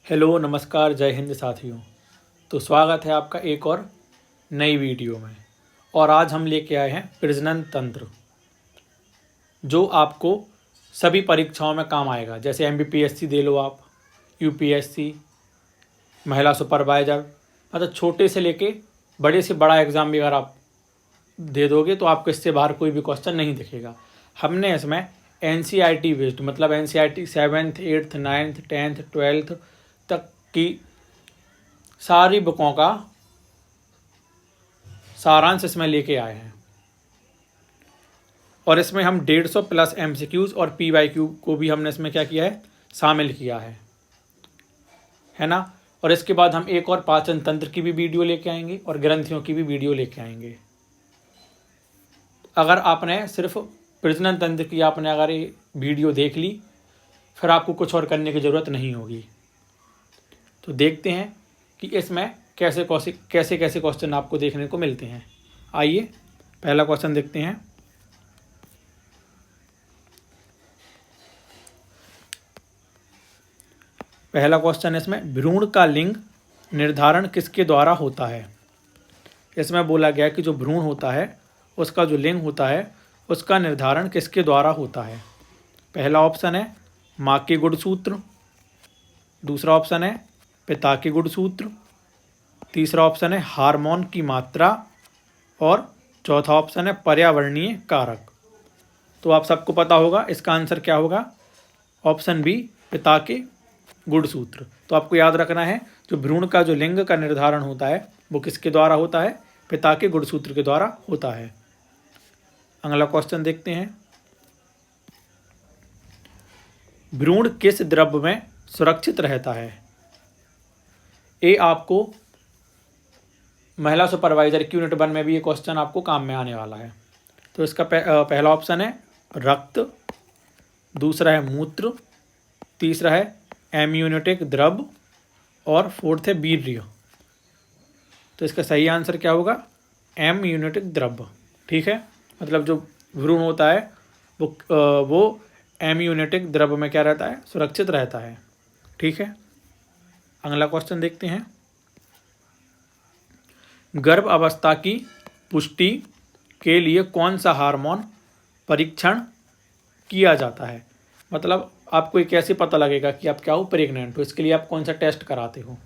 Hello नमस्कार जय हिंद साथियों। तो स्वागत है आपका एक और नई वीडियो में। और आज हम लेके आए हैं प्रजनन तंत्र, जो आपको सभी परीक्षाओं में काम आएगा। जैसे MBPSC दे लो आप, UPSC, महिला सुपरवाइज़र, मतलब छोटे से लेके बड़े से बड़ा एग्ज़ाम भी अगर आप दे दोगे तो आपको इससे बाहर कोई भी क्वेश्चन नहीं दिखेगा। हमने इसमें NCERT बेस्ड, मतलब NCERT 7th 8th 9th 10th 12th तक की सारी बुकों का सारांश इसमें लेके आए हैं। और इसमें हम 150 प्लस MCQs और PYQ को भी हमने इसमें क्या किया है, शामिल किया है ना। और इसके बाद हम एक और पाचन तंत्र की भी वीडियो लेके आएंगे और ग्रंथियों की भी वीडियो लेके आएंगे। अगर आपने सिर्फ प्रजनन तंत्र की आपने अगर ये वीडियो देख ली, फिर आपको कुछ और करने की ज़रूरत नहीं होगी। तो देखते हैं कि इसमें कैसे कैसे क्वेश्चन आपको देखने को मिलते हैं। आइए पहला क्वेश्चन देखते हैं। पहला क्वेश्चन इसमें, भ्रूण का लिंग निर्धारण किसके द्वारा होता है। इसमें बोला गया कि जो भ्रूण होता है उसका जो लिंग होता है उसका निर्धारण किसके द्वारा होता है। पहला ऑप्शन है माँ के गुणसूत्र, दूसरा ऑप्शन है पिता के गुणसूत्र, तीसरा ऑप्शन है हार्मोन की मात्रा और चौथा ऑप्शन है पर्यावरणीय कारक। तो आप सबको पता होगा इसका आंसर क्या होगा, ऑप्शन बी, पिता के गुणसूत्र। तो आपको याद रखना है जो भ्रूण का जो लिंग का निर्धारण होता है वो किसके द्वारा होता है, पिता के गुणसूत्र के द्वारा होता है। अगला क्वेश्चन देखते हैं। भ्रूण किस द्रव्य में सुरक्षित रहता है। ये आपको महिला सुपरवाइजर की यूनिट 1 में भी ये क्वेश्चन आपको काम में आने वाला है। तो इसका पहला ऑप्शन है रक्त, दूसरा है मूत्र, तीसरा है एम्यूनेटिक द्रव और फोर्थ है वीर्य। तो इसका सही आंसर क्या होगा, एम्यूनेटिक द्रव। ठीक है, मतलब जो भ्रूण होता है वो एम्यूनेटिक द्रव में क्या रहता है, सुरक्षित रहता है। ठीक है, अगला क्वेश्चन देखते हैं। गर्भ अवस्था की पुष्टि के लिए कौन सा हार्मोन परीक्षण किया जाता है। मतलब आपको ये कैसे पता लगेगा कि आप क्या हो, प्रेग्नेंट हो। इसके लिए आप कौन सा टेस्ट कराते हो।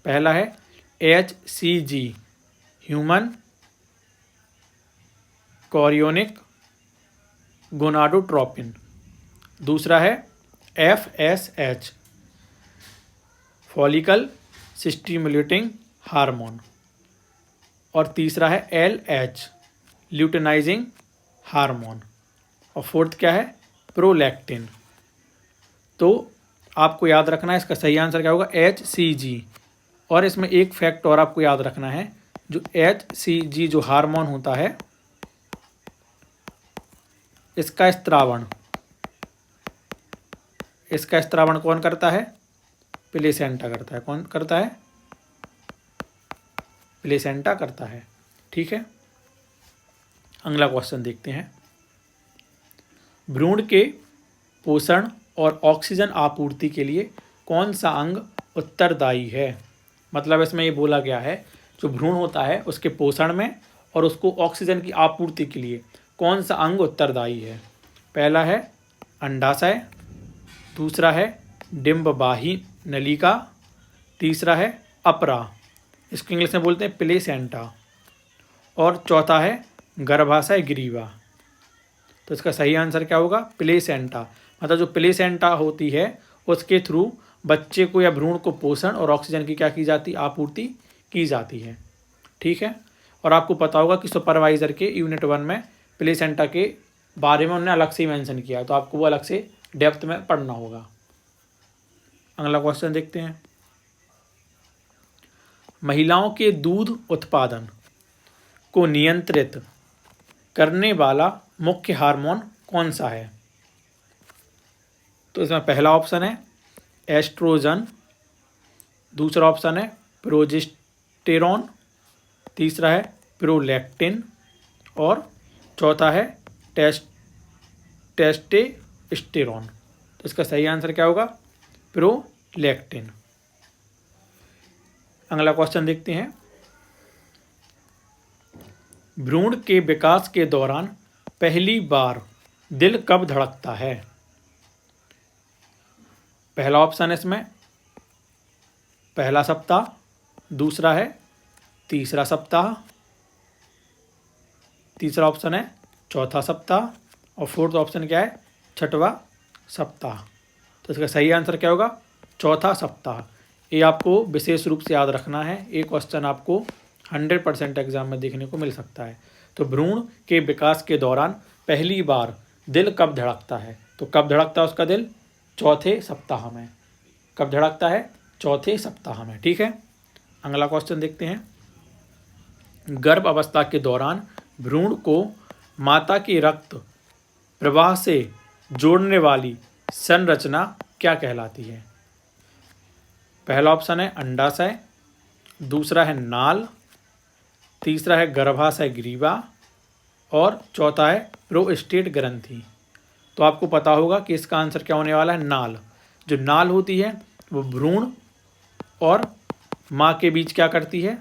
पहला है HCG, ह्यूमन कोरियोनिक गोनाडोट्रोपिन, दूसरा है FSH, फॉलिकल स्टिमुलेटिंग हार्मोन, और तीसरा है LH, ल्यूटेनाइजिंग हार्मोन, और फोर्थ क्या है, प्रोलैक्टिन। तो आपको याद रखना है इसका सही आंसर क्या होगा, HCG। और इसमें एक फैक्ट और आपको याद रखना है, जो HCG जो हार्मोन होता है इसका स्त्रावण कौन करता है, प्लेसेंटा करता है। कौन करता है, प्लेसेंटा करता है। ठीक है, अगला क्वेश्चन देखते हैं। भ्रूण के पोषण और ऑक्सीजन आपूर्ति के लिए कौन सा अंग उत्तरदायी है। मतलब इसमें ये बोला गया है जो भ्रूण होता है उसके पोषण में और उसको ऑक्सीजन की आपूर्ति के लिए कौन सा अंग उत्तरदायी है। पहला है अंडाशय, दूसरा है डिंबवाही नलिका, तीसरा है अपरा, इसको इंग्लिश में बोलते हैं प्लेसेंटा, और चौथा है गर्भाशय ग्रीवा। तो इसका सही आंसर क्या होगा, प्लेसेंटा। मतलब जो प्लेसेंटा होती है उसके थ्रू बच्चे को या भ्रूण को पोषण और ऑक्सीजन की क्या की जाती, आपूर्ति की जाती है। ठीक है, और आपको पता होगा कि सुपरवाइज़र के यूनिट 1 में प्लेसेंटा के बारे में उन्होंने अलग से मेंशन किया है, तो आपको वो अलग से डेप्थ में पढ़ना होगा। अगला क्वेश्चन देखते हैं। महिलाओं के दूध उत्पादन को नियंत्रित करने वाला मुख्य हार्मोन कौन सा है। तो इसमें पहला ऑप्शन है एस्ट्रोजन, दूसरा ऑप्शन है प्रोजेस्टेरॉन, तीसरा है प्रोलैक्टिन, और चौथा है टेस्टोस्टेरोन। तो इसका सही आंसर क्या होगा, प्रोलैक्टिन। अगला क्वेश्चन देखते हैं। भ्रूण के विकास के दौरान पहली बार दिल कब धड़कता है? पहला ऑप्शन है इसमें पहला सप्ताह, दूसरा है तीसरा सप्ताह, तीसरा ऑप्शन है चौथा सप्ताह और फोर्थ ऑप्शन क्या है? छठवां सप्ताह। तो इसका सही आंसर क्या होगा? चौथा सप्ताह। ये आपको विशेष रूप से याद रखना है, एक क्वेश्चन आपको 100% एग्जाम में देखने को मिल सकता है। तो भ्रूण के विकास के दौरान पहली बार दिल कब धड़कता है? तो कब धड़कता है उसका दिल? चौथे सप्ताह में। कब धड़कता है? चौथे सप्ताह में। ठीक है, अगला क्वेश्चन देखते हैं। गर्भ अवस्था के दौरान भ्रूण को माता के रक्त प्रवाह से जोड़ने वाली संरचना क्या कहलाती है? पहला ऑप्शन है अंडाशय, दूसरा है नाल, तीसरा है गर्भाशय ग्रीवा और चौथा है प्रोस्टेट ग्रंथि। तो आपको पता होगा कि इसका आंसर क्या होने वाला है? नाल। जो नाल होती है वो भ्रूण और माँ के बीच क्या करती है?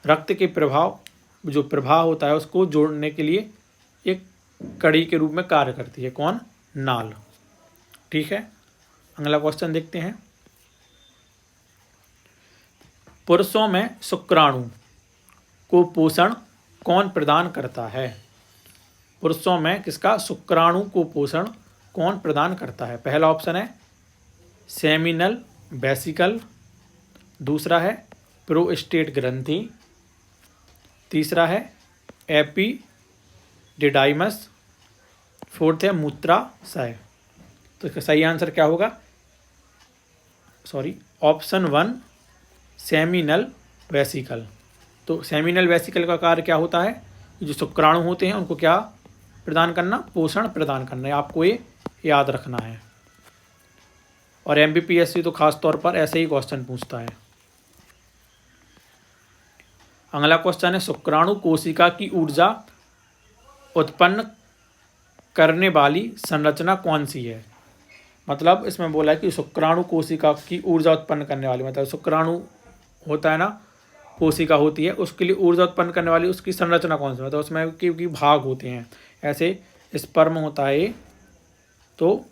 रक्त के प्रभाव, जो प्रवाह होता है उसको जोड़ने के लिए एक कड़ी के रूप में कार्य करती है। कौन? नाल। ठीक है, अगला क्वेश्चन देखते हैं। पुरुषों में शुक्राणु को पोषण कौन प्रदान करता है? पुरुषों में किसका? शुक्राणु को पोषण कौन प्रदान करता है? पहला ऑप्शन है सेमिनल वेसिकल, दूसरा है प्रोस्टेट ग्रंथि, तीसरा है एपिडिडाइमस, फोर्थ है मूत्राशय। तो इसका सही आंसर क्या होगा? Option 1 seminal vesicle. तो सेमिनल वेसिकल का कार्य क्या होता है? जो शुक्राणु होते हैं उनको क्या प्रदान करना? पोषण प्रदान करना है। आपको ये याद रखना है और MPPSC तो खास तौर पर ऐसे ही क्वेश्चन पूछता है। अगला क्वेश्चन है शुक्राणु कोशिका की ऊर्जा उत्पन्न करने वाली संरचना कौन सी है? मतलब इसमें बोला है कि शुक्राणु कोशिका की ऊर्जा उत्पन्न करने वाली, मतलब शुक्राणु होता है ना, कोशिका होती है, उसके लिए ऊर्जा उत्पन्न करने वाली उसकी संरचना कौन सी? मतलब उसमें की भाग होते हैं, ऐसे स्पर्म होता है तो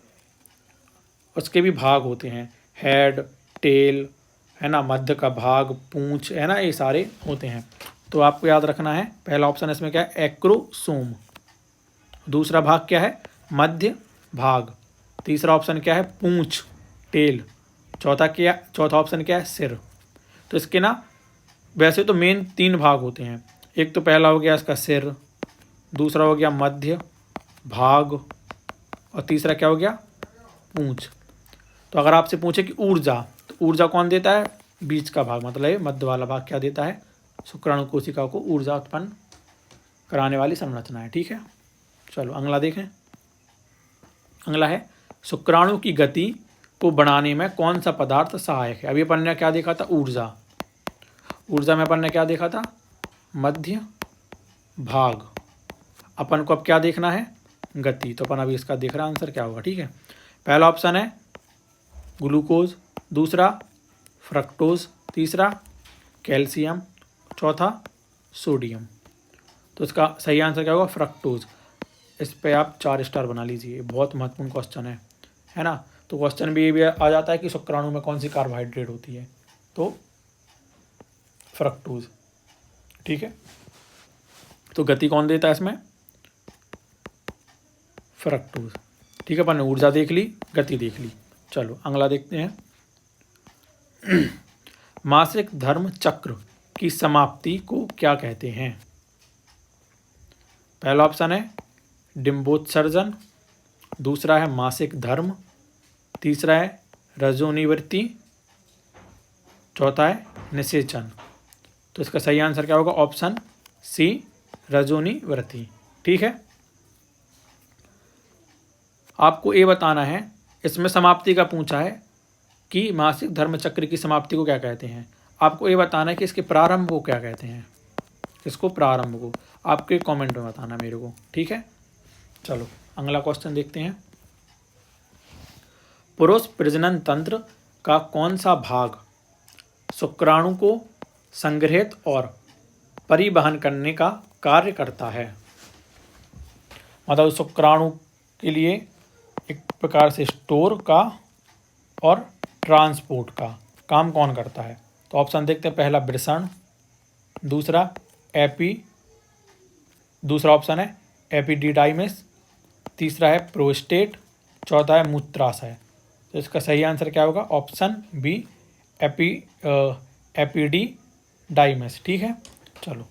उसके भी भाग होते हैं, हेड, टेल है ना, मध्य का भाग, पूंछ है ना, ये सारे होते हैं। तो आपको याद रखना है पहला ऑप्शन इसमें क्या है? एक्रोसोम, दूसरा भाग क्या है? मध्य भाग, तीसरा ऑप्शन क्या है? पूंछ, टेल, चौथा ऑप्शन क्या है? सिर। तो इसके ना वैसे तो मेन 3 भाग होते हैं, एक तो पहला हो गया इसका सिर, दूसरा हो गया मध्य भाग और तीसरा क्या हो गया? पूंछ। तो अगर आपसे पूछे कि ऊर्जा, तो ऊर्जा कौन देता है? बीच का भाग, मतलब मध्य वाला भाग क्या देता है? शुक्राणु कोशिका को ऊर्जा उत्पन्न कराने वाली संरचना है। ठीक है, चलो अगला देखें। अगला है शुक्राणु की गति को बढ़ाने में कौन सा पदार्थ सहायक है? अभी अपन ने क्या देखा था? ऊर्जा। ऊर्जा में अपन ने क्या देखा था? मध्य भाग। अपन को अब क्या देखना है? गति। तो अपन अभी इसका देख रहा आंसर क्या होगा। ठीक है, पहला ऑप्शन है ग्लूकोज, दूसरा फ्रक्टोज, तीसरा कैल्शियम, चौथा सोडियम। तो इसका सही आंसर क्या होगा? फ्रक्टोज। इस पे आप 4 स्टार बना लीजिए, बहुत महत्वपूर्ण क्वेश्चन है ना। तो क्वेश्चन भी ये भी आ जाता है कि शुक्राणु में कौन सी कार्बोहाइड्रेट होती है? तो फ्रक्टोज। ठीक है, तो गति कौन देता है इसमें? फ्रक्टोज। ठीक है, अपन ने ऊर्जा देख ली, गति देख ली। चलो अगला देखते हैं। मासिक धर्म चक्र की समाप्ति को क्या कहते हैं? पहला ऑप्शन है डिम्बोत्सर्जन, दूसरा है मासिक धर्म, तीसरा है रजोनिवृत्ति, चौथा है निषेचन। तो इसका सही आंसर क्या होगा? ऑप्शन सी रजोनिवृत्ति। ठीक है, आपको ये बताना है, इसमें समाप्ति का पूछा है कि मासिक धर्म चक्र की समाप्ति को क्या कहते हैं। आपको ये बताना है कि इसके प्रारंभ को क्या कहते हैं। इसको प्रारंभ को आपके कमेंट में बताना मेरे को। ठीक है, चलो अगला क्वेश्चन देखते हैं। पुरुष प्रजनन तंत्र का कौन सा भाग शुक्राणु को संग्रहित और परिवहन करने का कार्य करता है। मतलब शुक्राणु के लिए एक प्रकार से स्टोर का और ट्रांसपोर्ट का काम कौन करता है? तो ऑप्शन देखते हैं। पहला वृषण, दूसरा दूसरा ऑप्शन है एपिडिडाइमिस, तीसरा है प्रोस्टेट, चौथा है मूत्राशय। तो इसका सही आंसर क्या होगा? Option B, epididymis. ठीक है, चलो।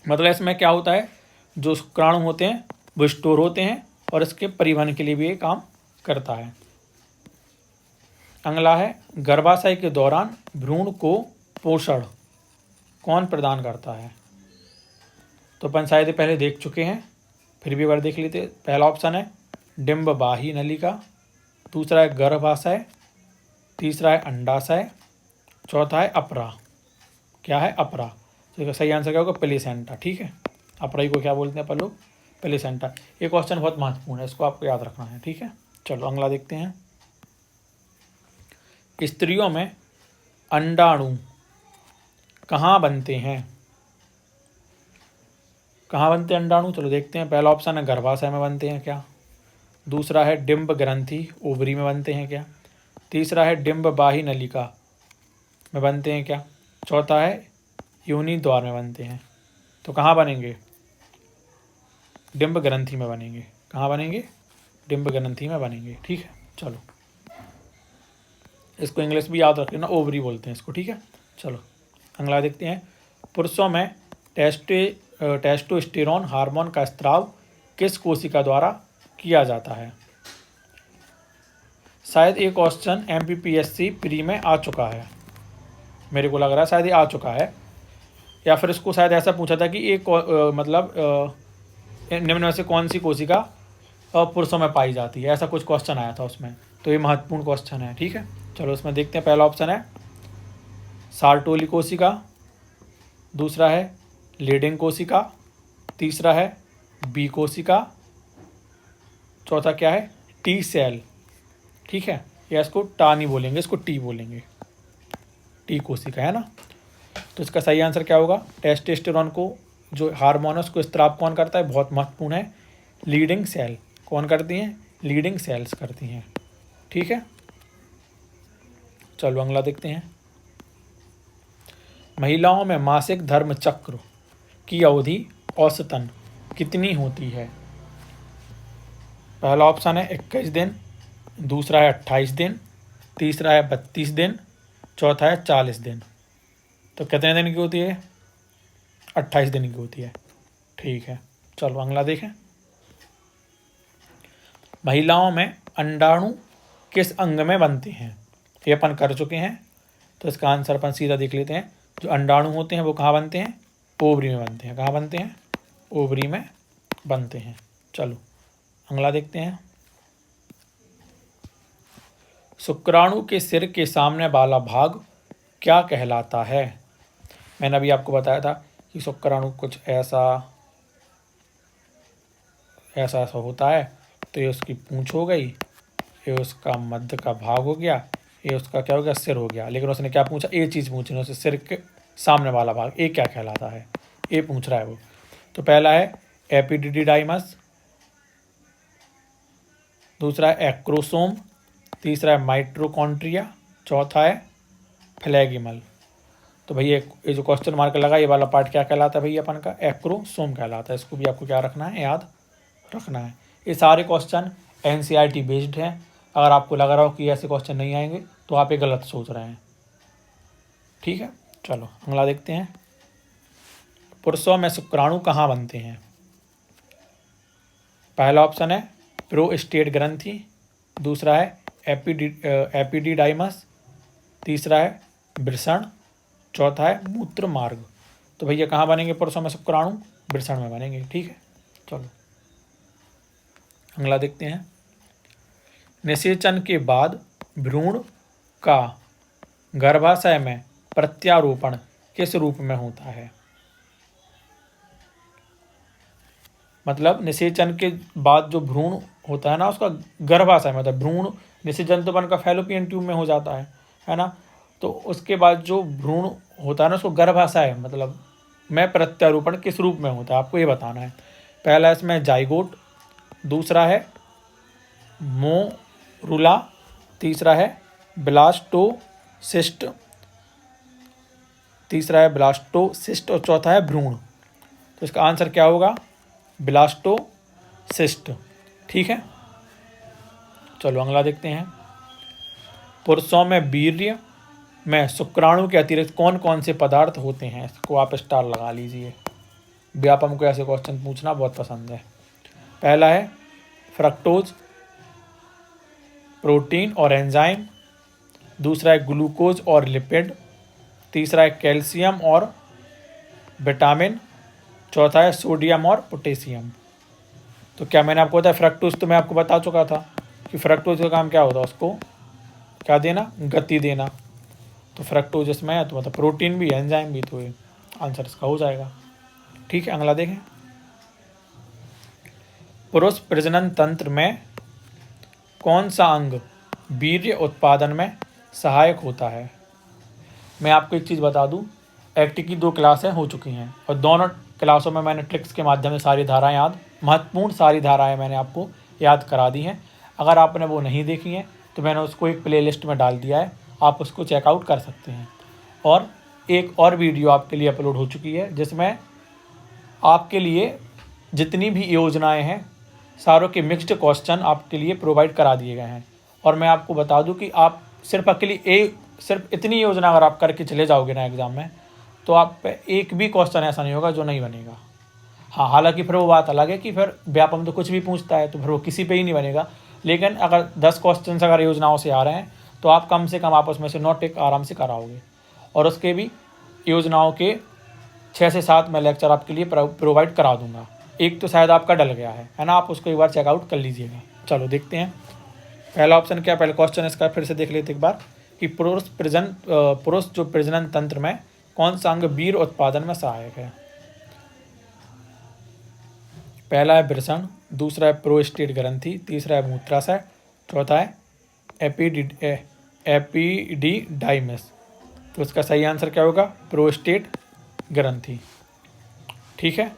मतलब इसमें क्या होता है, जो शुक्राणु होते हैं वो स्टोर होते हैं और इसके परिवहन के लिए भी ये काम करता है। अगला है गर्भाशय के दौरान भ्रूण को पोषण कौन प्रदान करता है? तो अपन शायद पहले देख चुके हैं, फिर भी एक बार देख लेते। पहला ऑप्शन है डिंबबाही नलिका, दूसरा है गर्भाशय, तीसरा है अंडाशय, चौथा है अपरा। क्या है? अपरा। तो इसका सही आंसर क्या होगा? प्लेसेंटा। ठीक है, अपरा को क्या बोलते हैं अपन लोग? प्लेसेंटा। ये क्वेश्चन बहुत महत्वपूर्ण है, इसको आपको याद रखना है। ठीक है, चलो अगला देखते हैं। स्त्रियों में अंडाणु कहाँ बनते हैं? कहाँ बनते हैं अंडाणु? चलो देखते हैं। पहला ऑप्शन है गर्भाशय में बनते हैं क्या? दूसरा है डिंब ग्रंथि, ओवरी में बनते हैं क्या? तीसरा है डिंबबाही नलिका में बनते हैं क्या? चौथा है योनि द्वार में बनते हैं। तो कहाँ बनेंगे? डिंब ग्रंथि में बनेंगे। कहाँ बनेंगे? डिंब ग्रंथि में बनेंगे। ठीक है, चलो इसको इंग्लिश भी याद रख लेना, ओवरी बोलते हैं इसको। ठीक है, चलो अगला देखते हैं। पुरुषों में टेस्टोस्टेरोन हार्मोन का स्त्राव किस कोशिका द्वारा किया जाता है? शायद एक क्वेश्चन MPPSC प्री में आ चुका है, मेरे को लग रहा है शायद ये आ चुका है, या फिर इसको शायद ऐसा पूछा था कि एक निम्न में से कौन सी कोशिका पुरुषों में पाई जाती है, ऐसा कुछ क्वेश्चन आया था उसमें। तो ये महत्वपूर्ण क्वेश्चन है। ठीक है, चलो इसमें देखते हैं। पहला ऑप्शन है सार्टोली कोशिका, दूसरा है लीडिंग कोशिका, तीसरा है बी कोशिका, चौथा क्या है? T cell. ठीक है, या इसको टा नहीं बोलेंगे, इसको टी बोलेंगे, टी कोशिका है ना। तो इसका सही आंसर क्या होगा? टेस्टोस्टेरोन को जो हार्मोन है उसको स्त्राव कौन करता है? बहुत महत्वपूर्ण है, लीडिंग सेल। कौन करती हैं? लीडिंग सेल्स करती हैं। ठीक है, चलो अगला देखते हैं। महिलाओं में मासिक धर्म चक्र की अवधि औसतन कितनी होती है? पहला ऑप्शन है 21 दिन, दूसरा है 28 दिन, तीसरा है 32 दिन, चौथा है 40 दिन। तो कितने दिन की होती है? 28 दिन की होती है। ठीक है, चलो अगला देखें। महिलाओं में अंडाणु किस अंग में बनते हैं? ये अपन कर चुके हैं, तो इसका आंसर अपन सीधा देख लेते हैं। जो अंडाणु होते हैं वो कहाँ बनते हैं? ओवरी में बनते हैं। कहाँ बनते हैं? ओवरी में बनते हैं। चलो अगला देखते हैं। शुक्राणु के सिर के सामने वाला भाग क्या कहलाता है? मैंने अभी आपको बताया था कि शुक्राणु कुछ ऐसा होता है। तो ये उसकी पूंछ हो गई, ये उसका मध्य का भाग हो गया, ये उसका क्या हो गया? सिर हो गया। लेकिन उसने क्या पूछा? ये चीज़ पूछी उससे, सिर के सामने वाला भाग ये क्या कहलाता है, ये पूछ रहा है वो। तो पहला है एपिडिडाइमस, दूसरा है एक्रोसोम, तीसरा है माइटोकॉन्ड्रिया, चौथा है फ्लैगिमल। तो भैया ये जो क्वेश्चन मार्क लगा ये वाला पार्ट क्या कहलाता है भैया? अपन का एक्रोसोम कहलाता है। इसको भी आपको क्या रखना है? याद रखना है। ये सारे क्वेश्चन NCERT बेस्ड हैं। अगर आपको लग रहा हो कि ऐसे क्वेश्चन नहीं आएंगे तो आप ये गलत सोच रहे हैं। ठीक है, चलो अगला देखते हैं। पुरुषों में शुक्राणु कहाँ बनते हैं? पहला ऑप्शन है प्रोस्टेट ग्रंथि, दूसरा है एपिडिडाइमस, तीसरा है वृषण, चौथा है मूत्र मार्ग। तो भैया कहाँ बनेंगे पुरुषों में शुक्राणु? वृषण में बनेंगे। ठीक है, चलो अगला देखते हैं। निषेचन के बाद भ्रूण का गर्भाशय में प्रत्यारोपण किस रूप में होता है? मतलब निषेचन के बाद जो भ्रूण होता है ना, उसका गर्भाशय मतलब भ्रूण, निषेचन तो बनकर फैलोपियन ट्यूब में हो जाता है ना। तो उसके बाद जो भ्रूण होता है ना उसको गर्भाशय, मतलब में प्रत्यारोपण किस रूप में होता है आपको ये बताना है। पहला इसमें जाइगोट, दूसरा है मोरुला, तीसरा है ब्लास्टोसिस्ट, और चौथा है भ्रूण। तो इसका आंसर क्या होगा? ब्लास्टोसिस्ट। ठीक है, चलो अगला देखते हैं। पुरुषों में वीर्य में शुक्राणु के अतिरिक्त कौन कौन से पदार्थ होते हैं? इसको आप स्टार लगा लीजिए, व्यापम को ऐसे क्वेश्चन पूछना बहुत पसंद है। पहला है फ्रक्टोज, प्रोटीन और एंजाइम, दूसरा है ग्लूकोज और लिपिड, तीसरा है कैल्शियम और विटामिन, चौथा है सोडियम और पोटेशियम। तो क्या मैंने आपको बताया फ्रक्टोज, तो मैं आपको बता चुका था कि फ्रक्टोज का काम क्या होता है, उसको क्या देना? गति देना। तो फ्रक्टोज इसमें है तो मतलब प्रोटीन भी एंजाइम भी, तो ये आंसर इसका हो जाएगा। ठीक है, अगला देखें। पुरुष प्रजनन तंत्र में कौन सा अंग वीर्य उत्पादन में सहायक होता है? मैं आपको एक चीज़ बता दूं, एक्ट की 2 क्लासें हो चुकी हैं और दोनों क्लासों में मैंने ट्रिक्स के माध्यम से सारी धाराएं महत्वपूर्ण सारी धाराएं मैंने आपको याद करा दी हैं। अगर आपने वो नहीं देखी हैं तो मैंने उसको एक प्लेलिस्ट में डाल दिया है, आप उसको चेकआउट कर सकते हैं। और एक और वीडियो आपके लिए अपलोड हो चुकी है जिसमें आपके लिए जितनी भी योजनाएं हैं सारों के मिक्स्ड क्वेश्चन आपके लिए प्रोवाइड करा दिए गए हैं। और मैं आपको बता दूं कि आप सिर्फ अकेली सिर्फ इतनी योजना अगर आप करके चले जाओगे ना एग्ज़ाम में, तो आप पे एक भी क्वेश्चन ऐसा नहीं होगा जो नहीं बनेगा। हाँ, हालांकि फिर वो बात अलग है कि फिर व्यापम तो कुछ भी पूछता है तो फिर वो किसी पे ही नहीं बनेगा, लेकिन अगर 10 क्वेश्चन अगर योजनाओं से आ रहे हैं तो आप कम से कम आप उसमें से 9 टिक आराम से कराओगे। और उसके भी योजनाओं के 6 से 7 मैं लेक्चर आपके लिए प्रोवाइड करा दूंगा। एक तो शायद आपका डल गया है ना, आप उसको एक बार चेकआउट कर लीजिएगा। चलो देखते हैं पहला ऑप्शन क्या। पहले क्वेश्चन इसका फिर से देख लेते एक बार कि पुरुष जो प्रजनन तंत्र में कौन सा अंग वीर्य उत्पादन में सहायक है? पहला है वृषण, दूसरा है प्रोस्टेट ग्रंथि, तीसरा है मूत्राशय, चौथा है एपिडिडाइमिस। तो इसका सही आंसर क्या होगा? प्रोस्टेट ग्रंथि। ठीक है,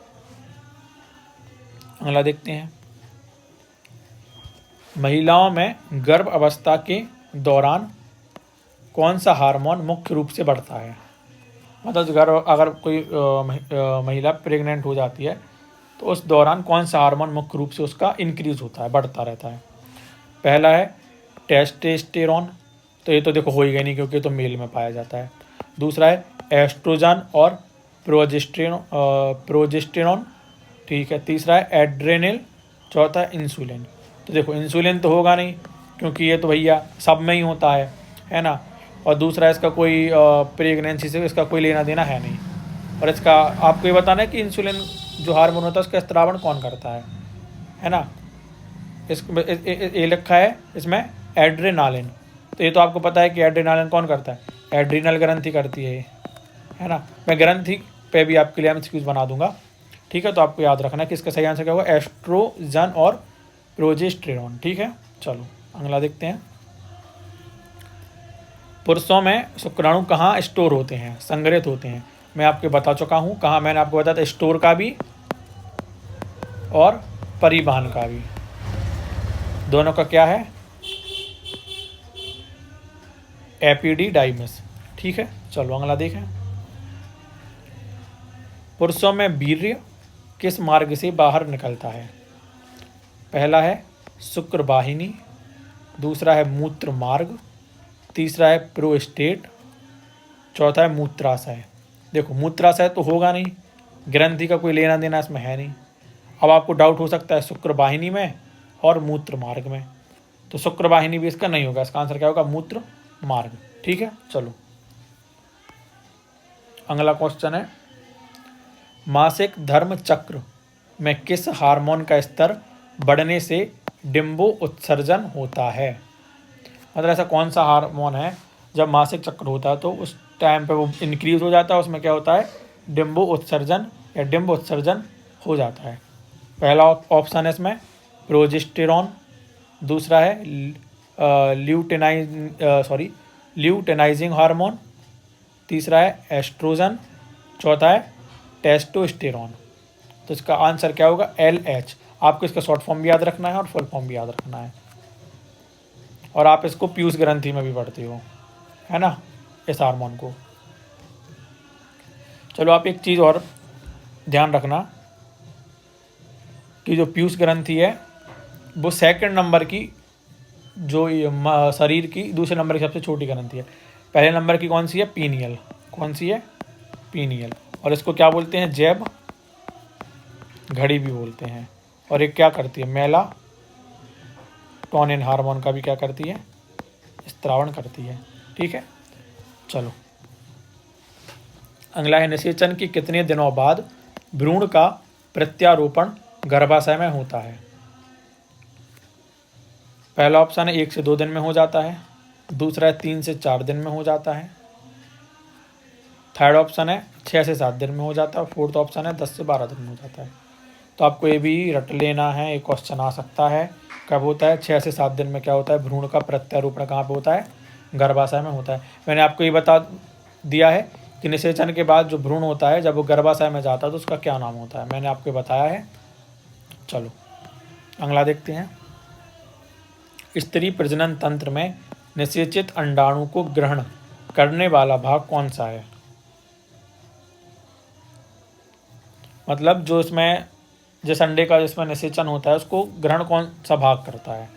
अगला देखते हैं। महिलाओं में गर्भ अवस्था के दौरान कौन सा हार्मोन मुख्य रूप से बढ़ता है? मतलब अगर कोई महिला प्रेग्नेंट हो जाती है तो उस दौरान कौन सा हार्मोन मुख्य रूप से उसका इंक्रीज होता है, बढ़ता रहता है? पहला है टेस्टोस्टेरोन, तो ये तो देखो हो ही गया नहीं क्योंकि तो मेल में पाया जाता है। दूसरा है एस्ट्रोजन और प्रोजेस्टेरोन, ठीक है। तीसरा है एड्रेनल, चौथा है इंसुलिन। तो देखो इंसुलिन तो होगा नहीं क्योंकि ये तो भैया सब में ही होता है ना। और दूसरा इसका कोई प्रेगनेंसी से इसका कोई लेना देना है नहीं। और इसका आपको ये बताना है कि इंसुलिन जो हार्मोन होता है उसका स्त्रावण कौन करता है ना। ये लिखा है इसमें एड्रेनालिन, तो ये तो आपको पता है कि एड्रेनालिन कौन करता है? एड्रीनल ग्रंथि करती है ना। मैं ग्रंथि पे भी आपके लिए एमसीक्यूज बना दूंगा, ठीक है। तो आपको याद रखना कि इसका सही आंसर क्या होगा? एस्ट्रोजन और प्रोजेस्टेरोन। ठीक है, चलो अगला देखते हैं। पुरुषों में शुक्राणु कहाँ स्टोर होते हैं, संग्रहित होते हैं? मैं आपको बता चुका हूँ कहाँ, मैंने आपको बताया था स्टोर का भी और परिवहन का भी, दोनों का क्या है? एपिडिडाइमिस। ठीक है, चलो अगला देखें। पुरुषों में वीर्य किस मार्ग से बाहर निकलता है? पहला है शुक्र वाहिनी, दूसरा है मूत्र मार्ग, तीसरा है प्रोस्टेट, चौथा है मूत्राशय। देखो मूत्राशय तो होगा नहीं, ग्रंथि का कोई लेना देना इसमें है नहीं। अब आपको डाउट हो सकता है शुक्र वाहिनी में और मूत्र मार्ग में, तो शुक्र वाहिनी भी इसका नहीं होगा, इसका आंसर क्या होगा? मूत्र मार्ग। ठीक है, चलो अगला क्वेश्चन है। मासिक धर्म चक्र में किस हार्मोन का स्तर बढ़ने से डिम्बो उत्सर्जन होता है? मतलब ऐसा कौन सा हार्मोन है जब मासिक चक्र होता है तो उस टाइम पे वो इंक्रीज हो जाता है, उसमें क्या होता है? डिम्बो उत्सर्जन या डिम्ब उत्सर्जन हो जाता है। पहला ऑप्शन है इसमें प्रोजेस्टेरॉन, दूसरा है ल्यूटेनाइजिंग हार्मोन, तीसरा है एस्ट्रोजन, चौथा है टेस्टोस्टेरोन। तो इसका आंसर क्या होगा? LH। आपको इसका शॉर्ट फॉर्म भी याद रखना है और फुल फॉर्म भी याद रखना है, और आप इसको पीयूष ग्रंथि में भी पढ़ते हो, है ना, इस हार्मोन को। चलो आप एक चीज़ और ध्यान रखना कि जो पीयूष ग्रंथि है वो सेकंड नंबर की, जो शरीर की दूसरे नंबर की सबसे छोटी ग्रंथि है। पहले नंबर की कौन सी है? पीनियल। कौन सी है? पीनियल। और इसको क्या बोलते हैं? जैब घड़ी भी बोलते हैं। और एक क्या करती है? मेलाटोनिन हार्मोन का भी क्या करती है? स्त्रावण करती है। ठीक है, चलो अगला है, निषेचन के कितने दिनों बाद भ्रूण का प्रत्यारोपण गर्भाशय में होता है? पहला ऑप्शन है 1 से 2 दिन में हो जाता है, दूसरा है 3 से 4 दिन में हो जाता है, थर्ड ऑप्शन है 6 से 7 दिन में हो जाता है, फोर्थ ऑप्शन है 10 से 12 दिन में हो जाता है। तो आपको ये भी रट लेना है, एक क्वेश्चन आ सकता है कब होता है? 6 से 7 दिन में क्या होता है? भ्रूण का प्रत्यारोपण कहाँ पे होता है? गर्भाशय में होता है। मैंने आपको ये बता दिया है कि निषेचन के बाद जो भ्रूण होता है जब वो गर्भाशय में जाता है तो उसका क्या नाम होता है, मैंने आपको बताया है। चलो अगला देखते हैं। स्त्री प्रजनन तंत्र में निषेचित अंडाणु को ग्रहण करने वाला भाग कौन सा है? मतलब जो इसमें जिस अंडे का जिसमें निषेचन होता है उसको ग्रहण कौन सा भाग करता है?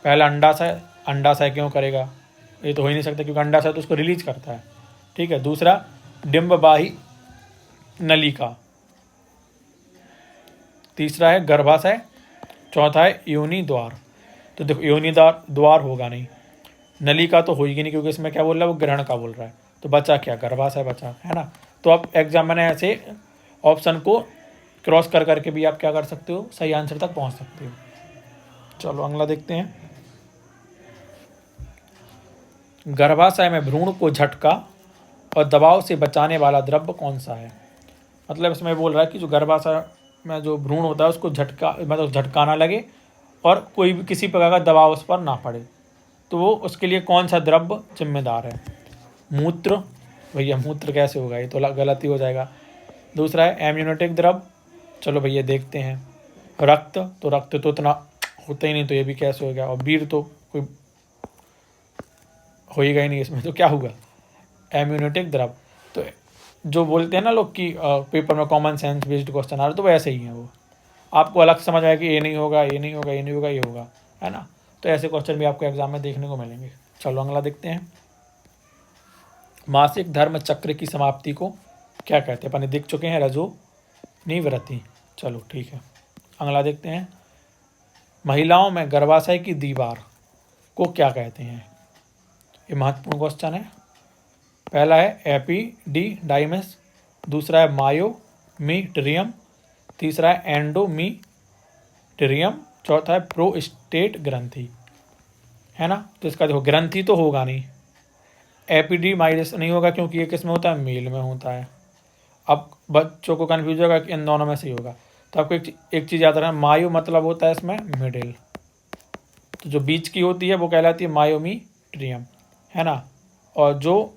पहला अंडाशय। अंडाशय क्यों करेगा? ये तो हो ही नहीं सकता क्योंकि अंडाशय तो उसको रिलीज करता है। ठीक है, दूसरा डिंबवाही नलिका, तीसरा है गर्भाशय, चौथा है योनि द्वार। तो देखो योनि द्वार होगा नहीं, नलिका तो होगी नहीं क्योंकि इसमें क्या बोल रहा है? वो ग्रहण का बोल रहा है। तो बचा क्या? गर्भाशय बचा, है ना। तो आप एग्जाम में ऐसे ऑप्शन को क्रॉस कर करके भी आप क्या कर सकते हो? सही आंसर तक पहुंच सकते हो। चलो अगला देखते हैं। गर्भाशय में भ्रूण को झटका और दबाव से बचाने वाला द्रव्य कौन सा है? मतलब इसमें बोल रहा है कि जो गर्भाशय में जो भ्रूण होता है उसको झटका, मतलब झटका ना लगे और कोई भी किसी प्रकार का दबाव उस पर ना पड़े, तो वो उसके लिए कौन सा द्रव्य जिम्मेदार है? मूत्र। भैया मूत्र कैसे होगा? ये तो गलती हो जाएगा। दूसरा है एम्यूनेटिक द्रव्य। चलो भैया देखते हैं। रक्त, तो रक्त तो इतना होता ही नहीं, तो ये भी कैसे हो गया? और वीर तो कोई होएगा ही नहीं इसमें, तो क्या होगा? एम्यूनेटिक द्रव्य। तो जो बोलते हैं ना लोग कि पेपर में कॉमन सेंस बेस्ड क्वेश्चन आ रहा है, तो वैसे ही है वो। आपको अलग समझ आएगा कि ये नहीं होगा, ये नहीं होगा, ये नहीं होगा, ये होगा, है ना। तो ऐसे क्वेश्चन भी आपको एग्जाम में देखने को मिलेंगे। चलो अगला देखते हैं। मासिक धर्म चक्र की समाप्ति को क्या कहते हैं? अपने देख चुके हैं, रजो निवृत्ति। चलो ठीक है, अगला देखते हैं। महिलाओं में गर्भाशय की दीवार को क्या कहते हैं? ये महत्वपूर्ण क्वेश्चन है। पहला है एपिडिडाइमिस, दूसरा है मायोमीट्रियम, तीसरा है एंडोमीट्रियम, चौथा है प्रोस्टेट ग्रंथि, है ना। तो इसका देखो ग्रंथि तो होगा नहीं, एपिडिमाइडिस नहीं होगा क्योंकि ये किस में होता है? मेल में होता है। अब बच्चों को कन्फ्यूज होगा कि इन दोनों में से ही होगा, तो आपको एक चीज़ याद रखना, मायो मतलब होता है इसमें मिडिल, तो जो बीच की होती है वो कहलाती है मायोमीट्रियम, है ना। और जो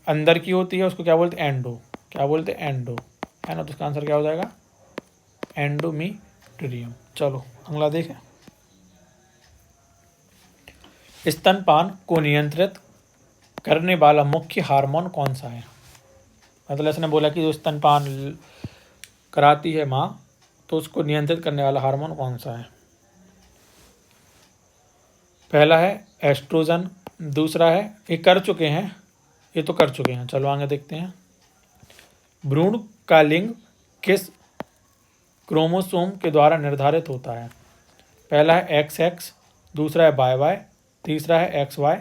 अंदर की होती है उसको क्या बोलते हैं? एंडो। क्या बोलते हैं? एंडो, है ना। तो इसका आंसर क्या हो जाएगा? एंडोमीट्रियम। चलो अगला देखें। स्तनपान को नियंत्रित करने वाला मुख्य हार्मोन कौन सा है? मतलब इसने बोला कि जो स्तनपान कराती है माँ, तो उसको नियंत्रित करने वाला हार्मोन कौन सा है? पहला है एस्ट्रोजन, दूसरा है, ये कर चुके हैं, ये तो कर चुके हैं। चलो आगे देखते हैं। भ्रूण का लिंग किस क्रोमोसोम के द्वारा निर्धारित होता है? पहला है XX, दूसरा है YY, तीसरा है XY,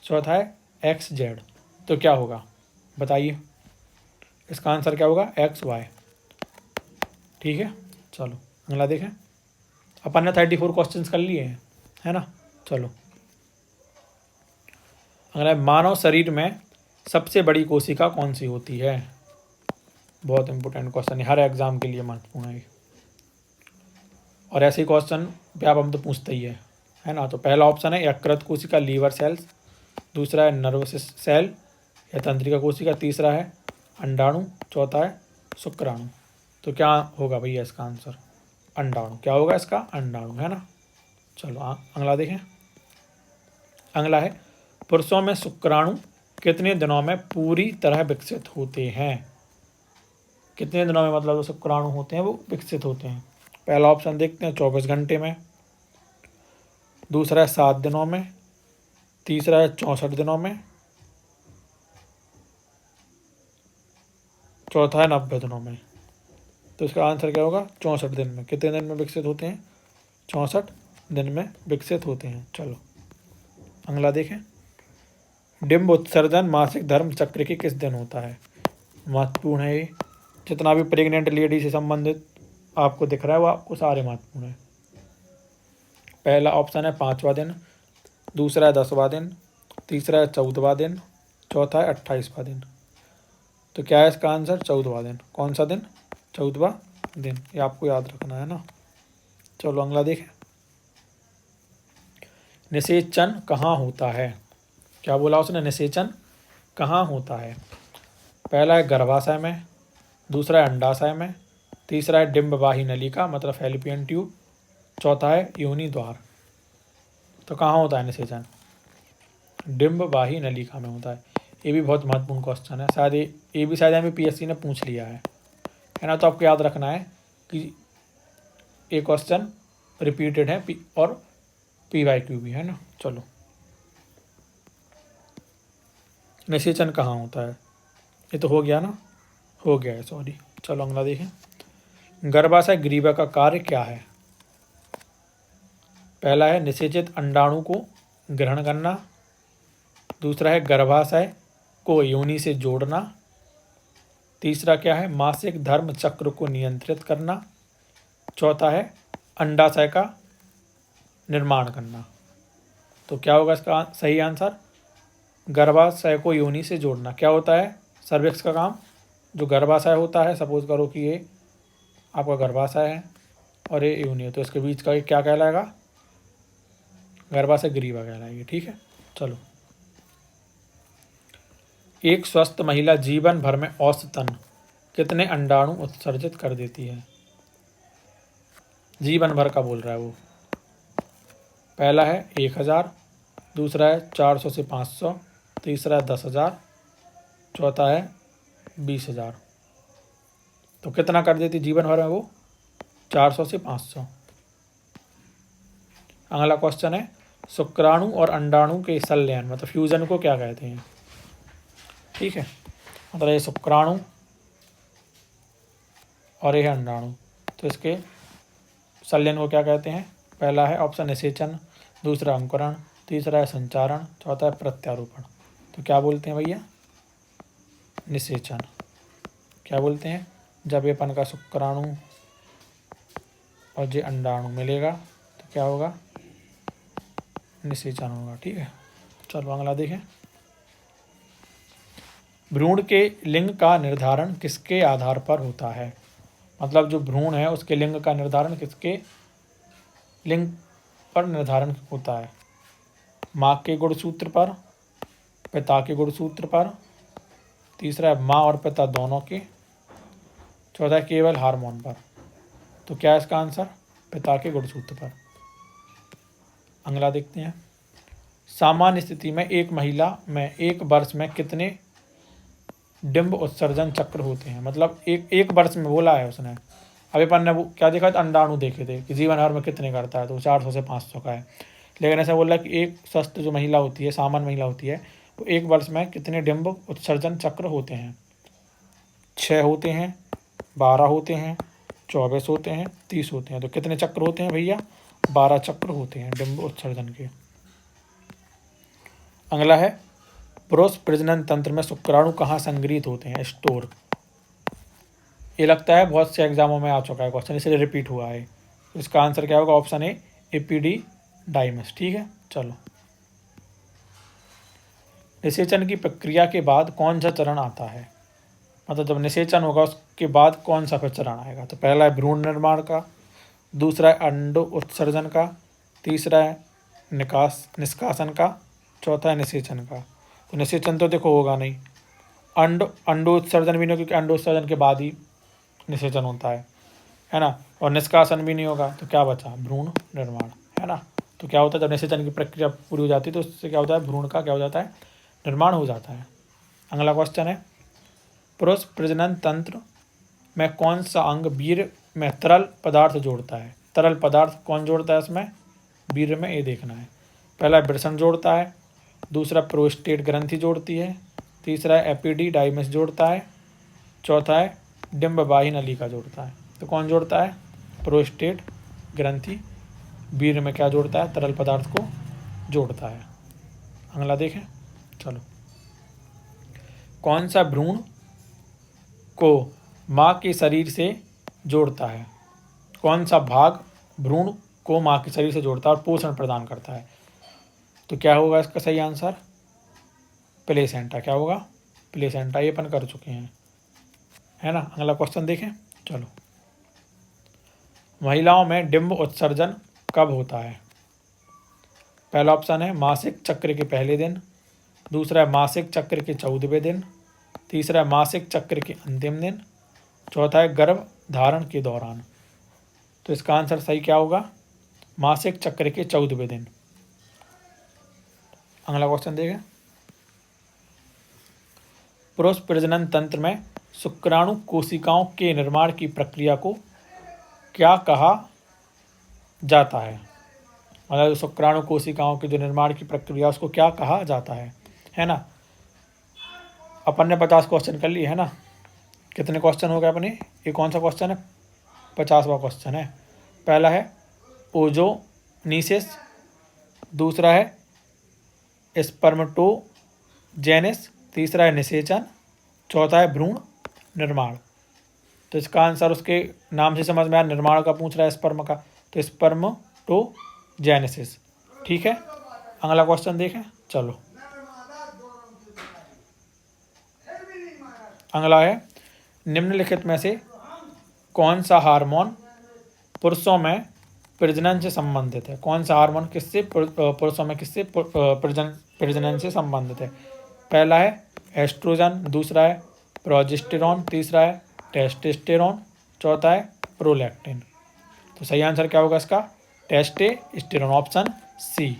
चौथा है XZ। तो क्या होगा बताइए? इसका आंसर क्या होगा? XY। ठीक है, चलो अगला देखें। अपन ने 34 क्वेश्चंस कर लिए हैं, है ना। चलो अगला, मानव शरीर में सबसे बड़ी कोशिका कौन सी होती है? बहुत इंपॉर्टेंट क्वेश्चन है, हर एग्जाम के लिए महत्वपूर्ण है, और ऐसे क्वेश्चन व्याप हम तो पूछते ही है ना। तो पहला ऑप्शन है यकृत कोशिका, लीवर सेल्स, दूसरा है नर्वस सेल, या तंत्रिका कोशिका, तीसरा है अंडाणु, चौथा है शुक्राणु। तो क्या होगा भैया इसका आंसर? अंडाणु। क्या होगा इसका? अंडाणु, है ना। चलो अगला देखें। अगला है पुरुषों में शुक्राणु कितने दिनों में पूरी तरह विकसित होते हैं? कितने दिनों में मतलब जो शुक्राणु होते हैं वो विकसित होते हैं? पहला ऑप्शन देखते हैं 24 घंटे में, दूसरा है 7 दिनों में, तीसरा है 64 दिनों में, चौथा है 90 दिनों में। तो इसका आंसर क्या होगा? 64 दिन में। कितने दिन में विकसित होते हैं? 64 दिन में विकसित होते हैं। चलो अगला देखें। डिंब उत्सर्जन मासिक धर्म चक्र के किस दिन होता है? महत्वपूर्ण है ये। जितना भी प्रेग्नेंट लेडी से संबंधित आपको दिख रहा है वो आपको सारे महत्वपूर्ण है। पहला ऑप्शन है 5वां दिन, दूसरा है 10वां दिन, तीसरा है 14वां दिन, चौथा है 28वां दिन। तो क्या है इसका आंसर? 14वां दिन। कौन सा दिन? 14वां दिन। ये आपको याद रखना है ना। चलो अगला देखें। निषेचन कहाँ होता है? क्या बोला उसने? निषेचन कहाँ होता है? पहला है गर्भाशय में, दूसरा है अंडाशय में, तीसरा है डिंबवाही नलिका मतलब फैलोपियन ट्यूब, चौथा है योनि द्वार। तो कहाँ होता है निषेचन? डिंबवाही नलिका में होता है। ये भी बहुत महत्वपूर्ण क्वेश्चन है, शायद ये भी शायद हमें पीएससी ने पूछ लिया है ना। तो आपको याद रखना है कि ये क्वेश्चन रिपीटेड है और PYQ भी है ना। चलो निषेचन कहाँ होता है? ये तो हो गया ना, हो गया है, सॉरी। चलो अगला देखें। गर्भाशय ग्रीवा का कार्य क्या है? पहला है निषेचित अंडाणु को ग्रहण करना, दूसरा है गर्भाशय को योनि से जोड़ना, तीसरा क्या है? मासिक धर्म चक्र को नियंत्रित करना, चौथा है अंडाशय का निर्माण करना। तो क्या होगा इसका सही आंसर? गर्भाशय को योनि से जोड़ना। क्या होता है सर्विक्स का काम? जो गर्भाशय होता है, सपोज करो कि ये आपका गर्भाशय है और ये योनि है, तो इसके बीच का क्या कहलाएगा? गर्भाशय ग्रीवा कहलाएगी। ठीक है। चलो, एक स्वस्थ महिला जीवन भर में औसतन कितने अंडाणु उत्सर्जित कर देती है? जीवन भर का बोल रहा है वो। पहला है 1000, दूसरा है 400 से 500, तीसरा है 10,000, चौथा है 20,000। तो कितना कर देती जीवन भर में वो? 400 से 500। अगला क्वेश्चन है शुक्राणु और अंडाणु के संलयन मतलब फ्यूजन को क्या कहते हैं? ठीक है, मतलब ये शुक्राणु और ये अंडाणु, तो इसके संलयन को क्या कहते हैं? पहला है ऑप्शन निषेचन, दूसरा अंकुरण, तीसरा है संचारण, चौथा है प्रत्यारोपण। तो क्या बोलते हैं भैया? निषेचन। क्या बोलते हैं? जब ये पन का शुक्राणु और ये अंडाणु मिलेगा तो क्या होगा? निषेचन होगा। ठीक है। चलो अगला देखें। भ्रूण के लिंग का निर्धारण किसके आधार पर होता है? मतलब जो भ्रूण है उसके लिंग का निर्धारण किसके लिंग पर निर्धारण होता है? माँ के गुणसूत्र पर, पिता के गुणसूत्र पर, तीसरा है माँ और पिता दोनों के, चौथा है केवल हार्मोन पर। तो क्या है इसका आंसर? पिता के गुणसूत्र पर। अगला देखते हैं। सामान्य स्थिति में एक महिला में एक वर्ष में कितने डिंब उत्सर्जन चक्र होते हैं? मतलब एक वर्ष में बोला है उसने। अभी अपन ने वो क्या देखा था? अंडाणु देखे थे कि जीवन भर में कितने करता है, तो 400 से 500 का है। लेकिन ऐसा बोला कि एक स्वस्थ जो महिला होती है, सामान्य महिला होती है, वो एक वर्ष में कितने डिंब उत्सर्जन चक्र होते हैं? 6 होते हैं, 12 होते हैं, 24 होते हैं, 30 होते हैं। तो कितने चक्र होते हैं भैया? 12 चक्र होते हैं डिंब उत्सर्जन के। अगला है पुरुष प्रजनन तंत्र में शुक्राणु कहाँ संग्रहित होते हैं? स्टोर। ये लगता है बहुत से एग्जामों में आ चुका है क्वेश्चन, इसलिए रिपीट हुआ है। तो इसका आंसर क्या होगा? Option A epididymis. ठीक है। चलो, निषेचन की प्रक्रिया के बाद कौन सा चरण आता है? मतलब जब निषेचन होगा उसके बाद कौन सा फिर चरण आएगा? तो पहला है भ्रूण निर्माण का, दूसरा है अंडो उत्सर्जन का, तीसरा है निष्कासन का, चौथा है निषेचन का। तो निषेचन तो देखो होगा नहीं, अंडोत्सर्जन भी नहीं होगा, क्योंकि अंडोत्सर्जन के बाद ही निषेचन होता है ना। और निष्कासन भी नहीं होगा, तो क्या बचा, भ्रूण निर्माण, है ना। तो क्या होता है, जब निषेचन की प्रक्रिया पूरी हो जाती है तो उससे क्या होता है, भ्रूण का क्या हो जाता है, निर्माण हो जाता है। अगला क्वेश्चन है, पुरुष प्रजनन तंत्र में कौन सा अंग वीर्य में तरल पदार्थ जोड़ता है। तरल पदार्थ कौन जोड़ता है इसमें, वीर्य में, ये देखना है। पहला वृषण जोड़ता है, दूसरा प्रोस्टेट ग्रंथि जोड़ती है, तीसरा एपिडिडाइमिस जोड़ता है, चौथा है डिम्बवाही नलिका जोड़ता है। तो कौन जोड़ता है, प्रोस्टेट ग्रंथि वीर्य में क्या जोड़ता है, तरल पदार्थ को जोड़ता है। अगला देखें, चलो। कौन सा भ्रूण को माँ के शरीर से जोड़ता है, कौन सा भाग भ्रूण को माँ के शरीर से जोड़ता है और पोषण प्रदान करता है। तो क्या होगा इसका सही आंसर, प्लेसेंटा। क्या होगा, प्लेसेंटा। ये अपन कर चुके हैं, है ना। अगला क्वेश्चन देखें, चलो। महिलाओं में डिंब उत्सर्जन कब होता है। पहला ऑप्शन है मासिक चक्र के पहले दिन, दूसरा है मासिक चक्र के 14वें दिन, तीसरा है मासिक चक्र के अंतिम दिन, चौथा है गर्भ धारण के दौरान। तो इसका आंसर सही क्या होगा, मासिक चक्र के 14वें दिन। अगला क्वेश्चन देखें, पुरुष प्रजनन तंत्र में शुक्राणु कोशिकाओं के निर्माण की प्रक्रिया को क्या कहा जाता है। मतलब शुक्राणु कोशिकाओं के जो निर्माण की प्रक्रिया उसको क्या कहा जाता है ना। अपन ने 50 क्वेश्चन कर लिए, है ना। कितने क्वेश्चन हो गए अपने, ये कौन सा क्वेश्चन है, 50वां क्वेश्चन है। पहला है ओजोनीसिस, दूसरा है स्पर्मेटोजेनेसिस, तीसरा है निषेचन, चौथा है भ्रूण निर्माण। तो इसका आंसर उसके नाम से समझ में आया, निर्माण का पूछ रहा है स्पर्म का, तो स्पर्मेटोजेनेसिस, ठीक है। अगला क्वेश्चन देखें, चलो। अगला है, निम्नलिखित में से कौन सा हार्मोन पुरुषों में प्रजनन से संबंधित है। कौन सा हार्मोन किससे पुरुषों में किससे प्रजनन से संबंधित है। पहला है एस्ट्रोजन, दूसरा है प्रोजेस्टेरॉन, तीसरा है टेस्टोस्टेरोन, चौथा है प्रोलैक्टिन। तो सही आंसर क्या होगा इसका, टेस्टोस्टेरोन, ऑप्शन सी।